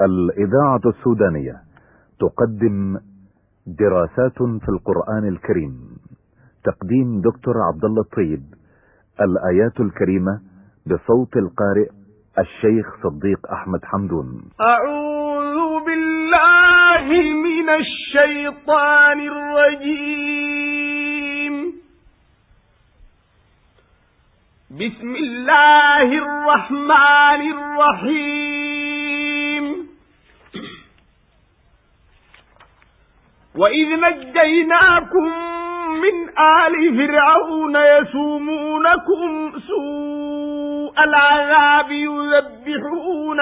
الإذاعة السودانية تقدم دراسات في القرآن الكريم. تقديم دكتور عبد الله الطيب. الآيات الكريمة بصوت القارئ الشيخ صديق أحمد حمدون. أعوذ بالله من الشيطان الرجيم. بسم الله الرحمن الرحيم. وإذ نجيناكم من آل فرعون يسومونكم سوء العذاب يذبحون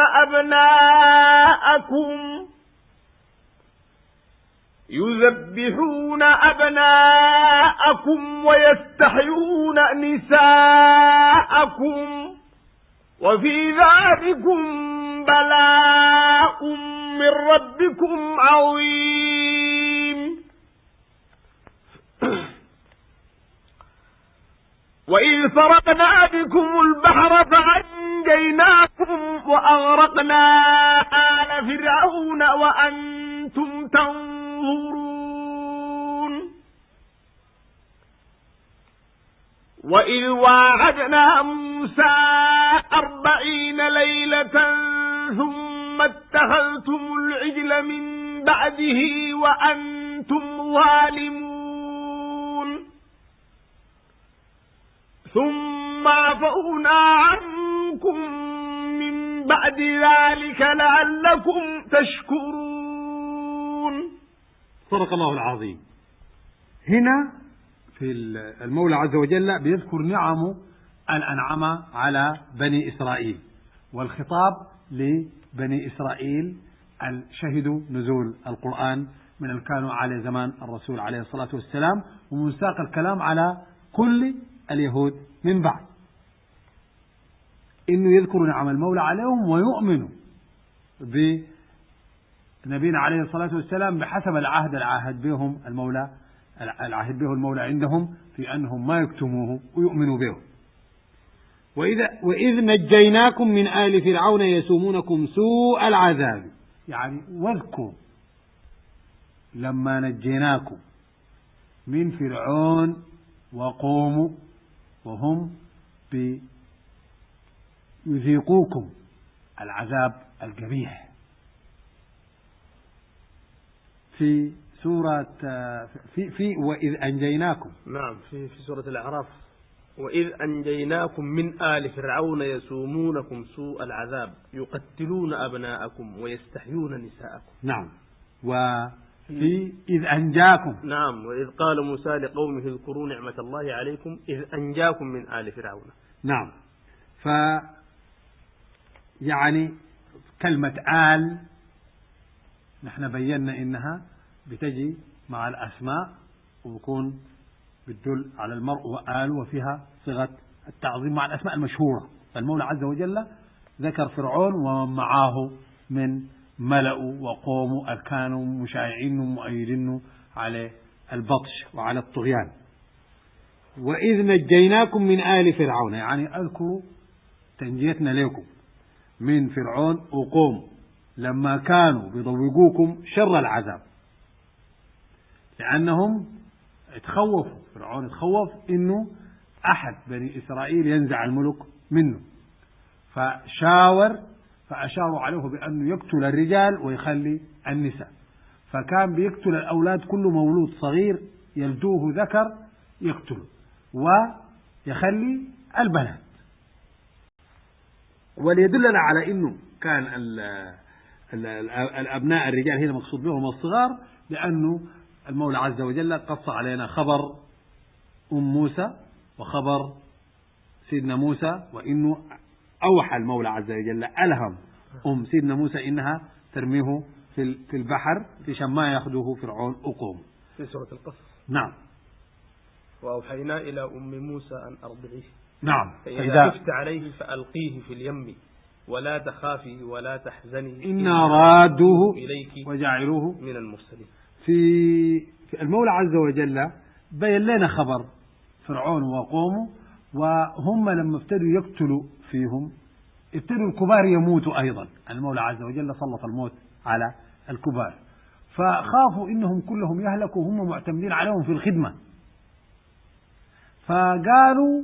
أبناءكم ويستحيون نساءكم وفي ذلكم بلاء من ربكم عظيم. وإذ فرقنا بكم البحر فأنجيناكم وأغرقنا آل فرعون وأنتم تنظرون. وإذ واعدنا موسى 40 ليلة ثم اتخذتم العجل من بعده وأنتم ظالمون ثم عفونا عنكم من بعد ذلك لعلكم تشكرون. صدق الله العظيم. هنا في المولى عز وجل بيذكر نعمه الأنعم على بني إسرائيل، والخطاب لبني إسرائيل شهدوا نزول القرآن من اللي كانوا على زمان الرسول عليه الصلاة والسلام، ومنساق الكلام على كل اليهود من بعد، إنه يذكروا نعم المولى عليهم ويؤمنوا بنبينا عليه الصلاة والسلام بحسب العهد بهم المولى عندهم في أنهم ما يكتموه ويؤمنوا به. وإذ نجيناكم من آل فرعون يسومونكم سوء العذاب، يعني واذكروا لما نجيناكم من فرعون وقوموا وهم يذيقوكم العذاب القبيح. في سورة في وإذ أنجيناكم، نعم، في سورة الأعراف. وإذ أنجيناكم من آل فرعون يسومونكم سوء العذاب يقتلون أبناءكم ويستحيون نساءكم. نعم. وفي إذ أنجاكم، نعم، وإذ قال موسى لقومه اذكروا نعمة الله عليكم إذ أنجاكم من آل فرعون. نعم. يعني كلمة آل نحن بينا إنها بتجي مع الأسماء وبكون بتدل على المرء وآل، وفيها صيغة التعظيم مع الأسماء المشهورة. فالمولى عز وجل ذكر فرعون ومن معه من ملأوا وقوموا كانوا مشايعين ومؤيدين على البطش وعلى الطغيان. وإذ نجيناكم من آل فرعون، يعني أذكروا تنجيتنا لكم من فرعون وقوم لما كانوا بيضوقوكم شر العذاب، لأنهم اتخوفوا. فرعون اتخوف إنه أحد بني إسرائيل ينزع الملك منه، فأشاروا عليه بأنه يقتل الرجال ويخلي النساء. فكان بيقتل الأولاد، كل مولود صغير يلدوه ذكر يقتله ويخلي البنات. وليدلنا على أنه كان الأبناء الرجال هنا مقصود بهم الصغار، لأنه المولى عز وجل قص علينا خبر موسى وخبر سيدنا موسى، وإنه أوحى المولى عز وجل ألهم سيدنا موسى إنها ترميه في البحر عشان ما يأخذوه فرعون وقوم، في سورة القصص. نعم. وأوحينا إلى موسى أن أرضعيه، نعم، فإذا خفت عليه فألقيه في اليم ولا تخافي ولا تحزني إنا رادوه إليك وجعلوه من المرسلين. في المولى عز وجل بين لنا خبر فرعون وقومه، وهم لما ابتدوا يقتلوا فيهم ابتدوا الكبار يموتوا أيضا، المولى عز وجل سلط الموت على الكبار، فخافوا إنهم كلهم يهلكوا وهم معتمدين عليهم في الخدمة، فقالوا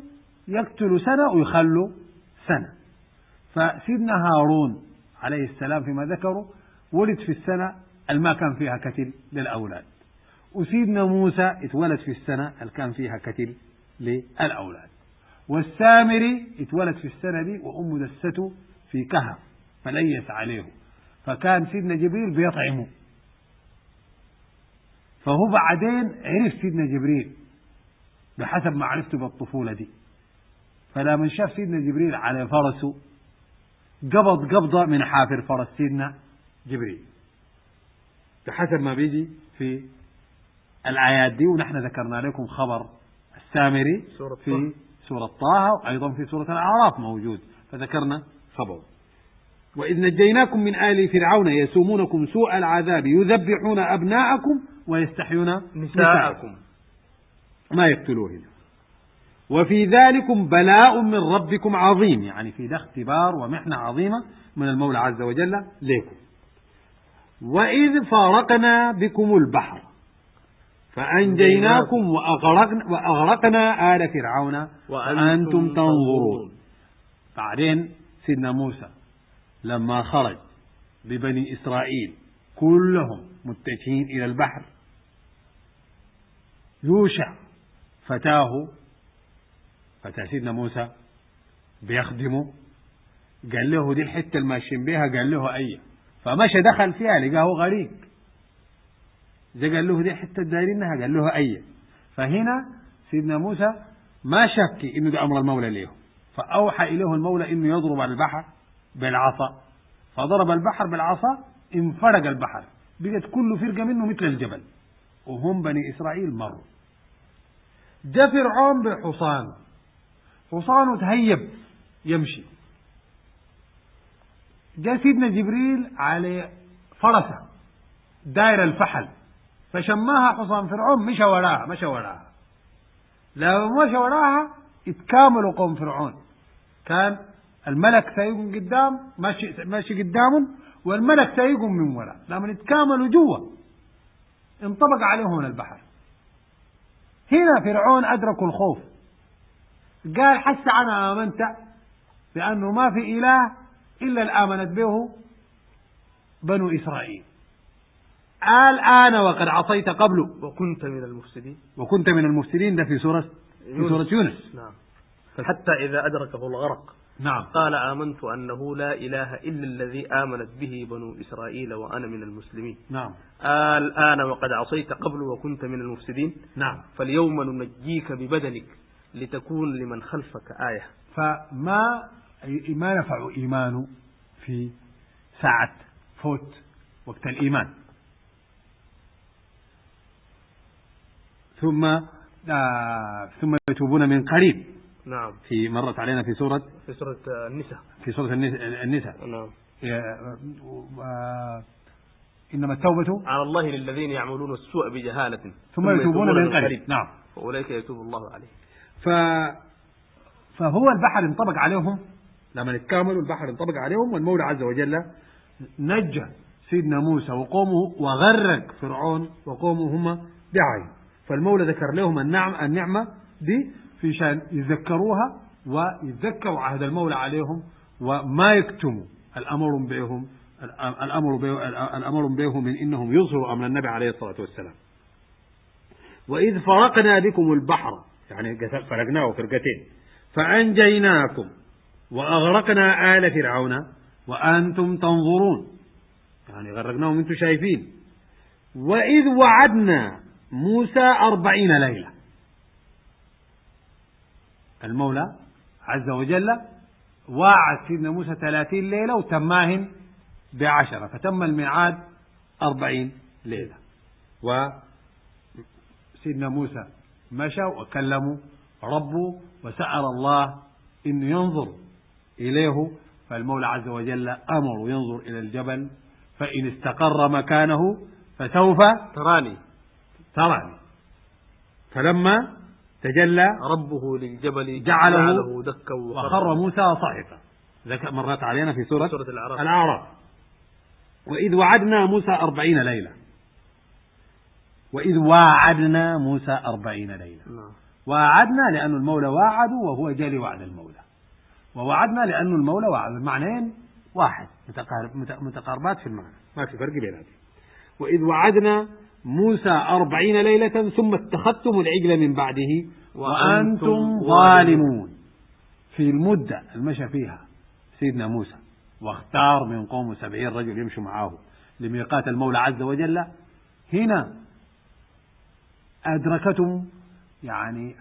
يقتلوا سنة ويخلوا سنة. فسيدنا هارون عليه السلام فيما ذكروا ولد في السنة ما كان فيها قتل للأولاد، وسيدنا موسى اتولد في السنة اللي كان فيها قتل للأولاد، والسامري اتولد في السنة دي وأمه دسته في كهف فليس عليه، فكان سيدنا جبريل بيطعمه. فهو بعدين عرف سيدنا جبريل بحسب معرفته بالطفولة دي، فلما شاف سيدنا جبريل على فرسه قبض قبضة من حافر فرس سيدنا جبريل بحسب ما بيجي في الآيات دي، ونحن ذكرنا لكم خبر السامري في سورة طه وأيضا في سورة الأعراف موجود، فذكرنا خبره. وإذ نجيناكم من آل فرعون يسومونكم سوء العذاب يذبحون أبناءكم ويستحيون نساءكم ما يقتلوهن وفي ذلكم بلاء من ربكم عظيم، يعني في ده اختبار ومحنة عظيمة من المولى عز وجل لكم. وإذ فارقنا بكم البحر فأنجيناكم وأغرقنا آل فرعون وأنتم تنظرون. بعدين سيدنا موسى لما خرج ببني إسرائيل كلهم متجهين إلى البحر، يوشع فتاه سيدنا موسى بيخدمه، قال له دي الحتة اللي ماشيين بيها، قال له أيه، فمشى دخل فيها لقاه غريق، قال له دي حتة دايرينها، قال له أيه. فهنا سيدنا موسى ما شك إنه ده أمر المولى له، فأوحى إليه المولى إنه يضرب البحر بالعصا، فضرب البحر بالعصا انفرق البحر، بقت كل فرقة منه مثل الجبل، وهم بني إسرائيل مروا. جاء فرعون بحصان، حصانه تهيب يمشي، جاء سيدنا جبريل على فرسه داير الفحل، فشماها حصان فرعون مشى وراها، لما مشى وراها اتكاملوا قوم فرعون، كان الملك سايقهم قدام ماشي قدامهم، والملك سايقهم من وراء، لما اتكاملوا جوا انطبق عليهم البحر. هنا فرعون أدركوا الخوف، قال حتى أنا آمنت بأنه ما في إله إلا الآمنت به بنو إسرائيل، الآن وقد عصيت قبل وكنت من المفسدين. ده في سورة يونس. نعم. حتى إذا أدركه الغرق نعم قال آمنت أنه لا إله إلا الذي آمنت به بنو إسرائيل وأنا من المسلمين. نعم. الآن وقد عصيت قبل وكنت من المفسدين. نعم. فاليوم ننجيك ببدنك لتكون لمن خلفك آية. فما نفع إيمانه في ساعة فوت وقت الإيمان. ثم يتوبون من قريب. نعم. في مرت علينا في سورة النساء. نعم. إنما التوبة على الله للذين يعملون السوء بجهالة ثم يتوبون من قريب. نعم. فأولئك يتوب الله عليه. فهو البحر انطبق عليهم، لما اتكاملوا البحر انطبق عليهم، والمولى عز وجل نجى سيدنا موسى وقومه وغرق فرعون وقومه هم بعين. فالمولى ذكر لهم النعمة دي في شان يذكروها ويتذكروا عهد المولى عليهم، وما يكتموا الأمر بهم من إنهم يظهروا أمر النبي عليه الصلاة والسلام. وإذ فرقنا بكم البحر، يعني فرقناه فرقتين، فأنجيناكم وأغرقنا آل فرعون وأنتم تنظرون، يعني غرقناهم أنتم شايفين. وإذ وعدنا موسى 40 ليلة، المولى عز وجل وعد سيدنا موسى 30 ليلة وتماهن ب10، فتم الميعاد 40 ليلة. وسيدنا موسى مشى وكلموا ربه وسأل الله إنه ينظر إليه، فالمولى عز وجل أمر ينظر إلى الجبل، فإن استقر مكانه فسوف تراني. فلما تجلى ربه للجبل جعله دكا وخر موسى صعقا. مرت علينا في سورة الأعراف. الأعراف. وإذ وعدنا موسى 40 ليلة. وإذ واعدنا موسى 40 ليلة. واعدنا لأن المولى واعد وهو جالي وعد المولى، ووعدنا لأن المولى وعد. المعنيين واحد، متقاربات في المعنى، ما في فرق بينهم. وإذ وعدنا موسى 40 ليلة ثم اتخذتم العجل من بعده وأنتم ظالمون. في المدة المشى فيها سيدنا موسى واختار من قومه 70 رجل يمشوا معه لميقات المولى عز وجل، هنا أدركتهم يعني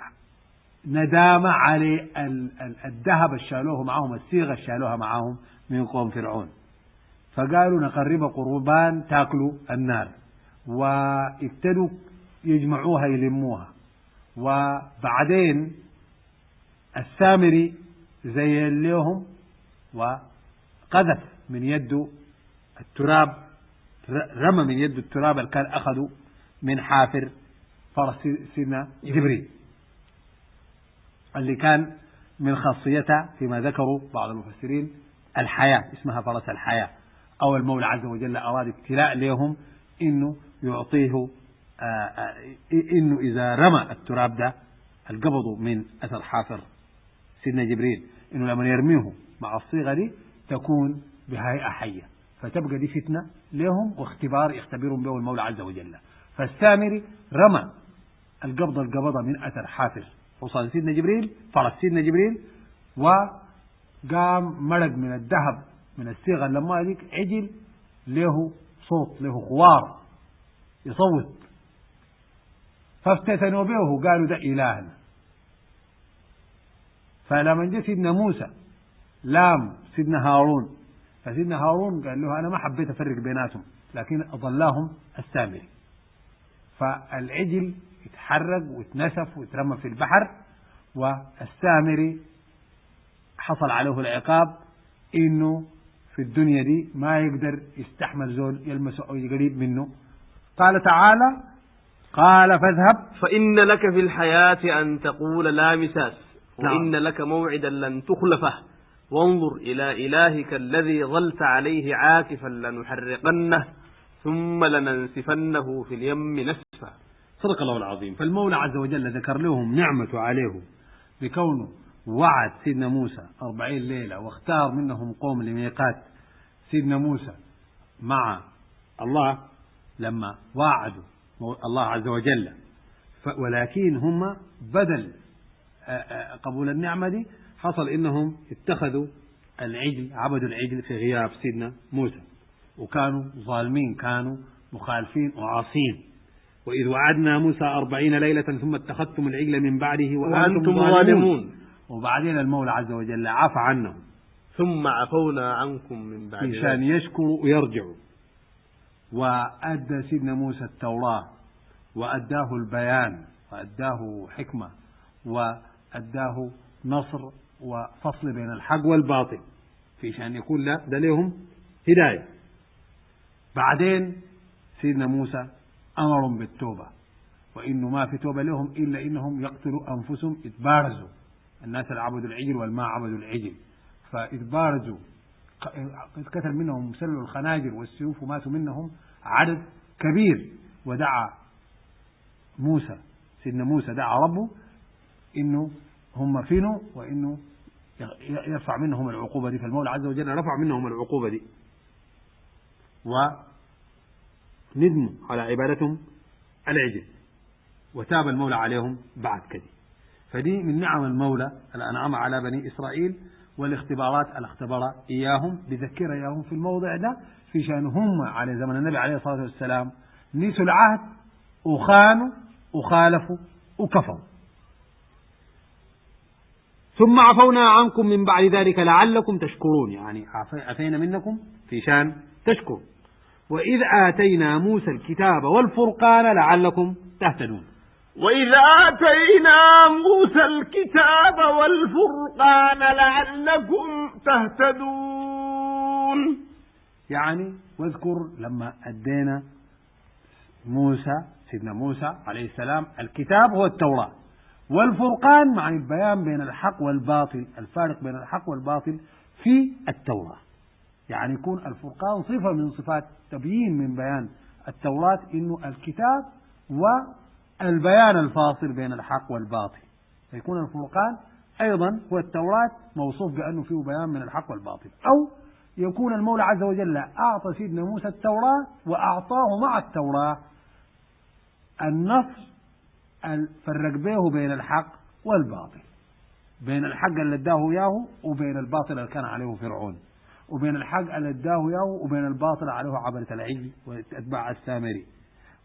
ندامة على الذهب الشالوه معهم، الصيغة الشالوها معهم من قوم فرعون، فقالوا نقرب قربان تاكلوا النار، وابتدوا يجمعوها يلموها. وبعدين السامري زين لهم وقذف من يده التراب، رمى من يده التراب اللي كان أخذوا من حافر فرس سيدنا جبريل، اللي كان من خاصيتها فيما ذكروا بعض المفسرين الحياة، اسمها فرس الحياة، أو المولى عز وجل أراد ابتلاء لهم إنه يعطيه إنه إذا رمى التراب ده القبض من أثر حافر سيدنا جبريل، إنه لما يرميه مع الصيغة دي تكون بهيئة حية، فتبقى دي فتنة لهم واختبار يختبرهم به المولى عز وجل. فالسامري رمى القبضة من أثر حافر حصان سيدنا جبريل، فرس سيدنا جبريل، وقام مرق من الذهب من الصيغة لما ذيك عجل له صوت، له خوار يصوت، فافتتنوا به وقالوا ده إلهنا. فلما جاء سيدنا موسى لام سيدنا هارون، فسيدنا هارون قال له أنا ما حبيت أفرق بيناتهم، لكن أضلاهم السامري، فالعجل يتحرق ويتنسف ويترمى في البحر، والسامري حصل عليه العقاب إنه في الدنيا دي ما يقدر يستحمل زول يلمسه أو قريب منه. قال تعالى قال فاذهب فإن لك في الحياة أن تقول لا مساس، وإن لك موعدا لن تخلفه، وانظر إلى إلهك الذي ظلت عليه عاكفا لنحرقنه ثم لننسفنه في اليم نسفا. صدق الله العظيم. فالمولى عز وجل ذكر لهم نعمته عليه بكونه وعد سيدنا موسى 40 ليلة واختار منهم قوم لميقات سيدنا موسى مع الله لما وعدوا الله عز وجل، ولكن هم بدل قبول النعمة دي حصل إنهم اتخذوا العجل، عبدوا العجل في غياب سيدنا موسى، وكانوا ظالمين، كانوا مخالفين وعاصين. وإذ وعدنا موسى 40 ليلة ثم اتخذتم العجل من بعده وأنتم ظالمون. وبعدين المولى عز وجل عفى عنهم ثم عفونا عنكم من بعد ذلك عشان يشكروا ويرجعوا. وأدى سيدنا موسى التوراة وأداه البيان وأداه حكمة وأداه نصر وفصل بين الحق والباطل، في شأن يكون لا ده لهم هداية. بعدين سيدنا موسى أمرهم بالتوبة، وإنه ما في توبة لهم إلا إنهم يقتلوا أنفسهم، يتبارزوا الناس اللي عبدوا العجل والما عبدوا العجل، فإتبارزوا قتل منهم مسلوا الخناجر والسيوف وماتوا منهم عدد كبير. ودعا موسى سيدنا موسى دعا ربه إنه هم فينوا وإنه يرفع منهم العقوبة دي، فالمولى عز وجل رفع منهم العقوبة دي وندموا على عبادتهم العجل، وتاب المولى عليهم بعد كده. فدي من نعم المولى الأنعام على بني إسرائيل، والاختبارات اللي اختبر إياهم بذكر إياهم في الموضع ده، في شأن هم على زمن النبي عليه الصلاة والسلام نسوا العهد وخانوا وخالفوا وكفروا. ثم عفونا عنكم من بعد ذلك لعلكم تشكرون، يعني عفينا منكم في شأن تشكروا. وإذ آتينا موسى الكتاب والفرقان لعلكم تهتدون. وإذ آتينا موسى الكتاب والفرقان لعلكم تهتدون، يعني واذكر لما أدينا موسى سيدنا موسى عليه السلام الكتاب هو التوراة، والفرقان مع البيان بين الحق والباطل، الفارق بين الحق والباطل في التوراة. يعني يكون الفرقان صفة من صفات تبيين من بيان التوراة، إنه الكتاب والبيان الفاصل بين الحق والباطل، فيكون الفرقان أيضا هو التوراة موصوف بأنه فيه بيان من الحق والباطل. أو يكون المولى عز وجل أعطى سيدنا موسى التوراة وأعطاه مع التوراة النص فرق به بين الحق والباطل، بين الحق اللي اداه إياه وبين الباطل اللي كان عليه فرعون، وبين الحق اللي اداه إياه وبين الباطل عليه عبدة العجل وأتباع السامري،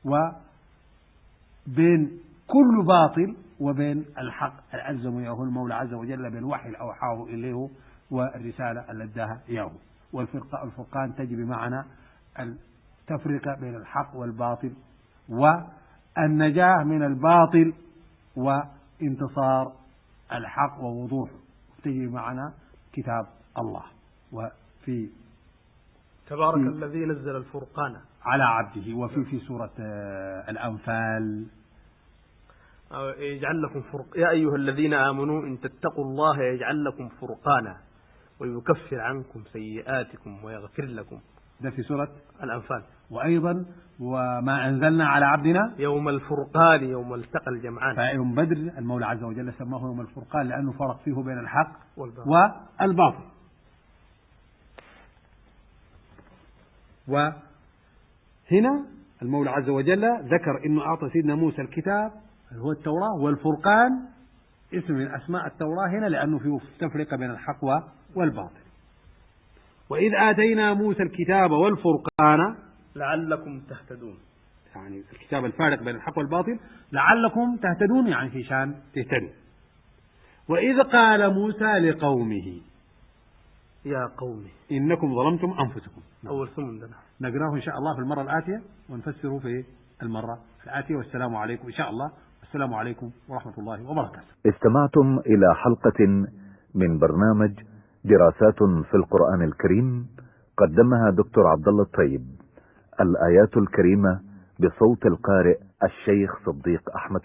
وبين كل باطل وبين الحق الألزم إياه المولى عز وجل بالوحي اللي أوحاه إليه والرسالة اللي اداها إياه. والفرقان تجي بمعنى التفرقة بين الحق والباطل والنجاة من الباطل وانتصار الحق ووضوحه، تجي بمعنى كتاب الله. وفي تبارك الذي نزل الفرقان على عبده، وفي سورة الأنفال يجعل لكم يا أيها الذين آمنوا إن تتقوا الله يجعل لكم فرقانا ويكفر عنكم سيئاتكم ويغفر لكم. ده في سورة الأنفال. وأيضا وما أنزلنا على عبدنا يوم الفرقان يوم التقى الجمعان. فيوم بدر المولى عز وجل سماه يوم الفرقان لأنه فرق فيه بين الحق والباطل. وهنا المولى عز وجل ذكر أنه أعطى سيدنا موسى الكتاب هو التوراة، والفرقان اسم من أسماء التوراة هنا لأنه فيه تفرقة بين الحق والباطل. وإذ آتينا موسى الكتاب والفرقان لعلكم تهتدون، يعني الكتاب الفارق بين الحق والباطل لعلكم تهتدون، يعني في شان تهتدوا. وإذ قال موسى لقومه يا قوم إنكم ظلمتم أنفسكم. أول ثمن لنا نقراه إن شاء الله في المرة الآتية ونفسره في المرة الآتية. والسلام عليكم إن شاء الله. السلام عليكم ورحمة الله وبركاته. استمعتم إلى حلقة من برنامج دراسات في القرآن الكريم قدمها دكتور عبد الله الطيب. الآيات الكريمة بصوت القارئ الشيخ صديق أحمد.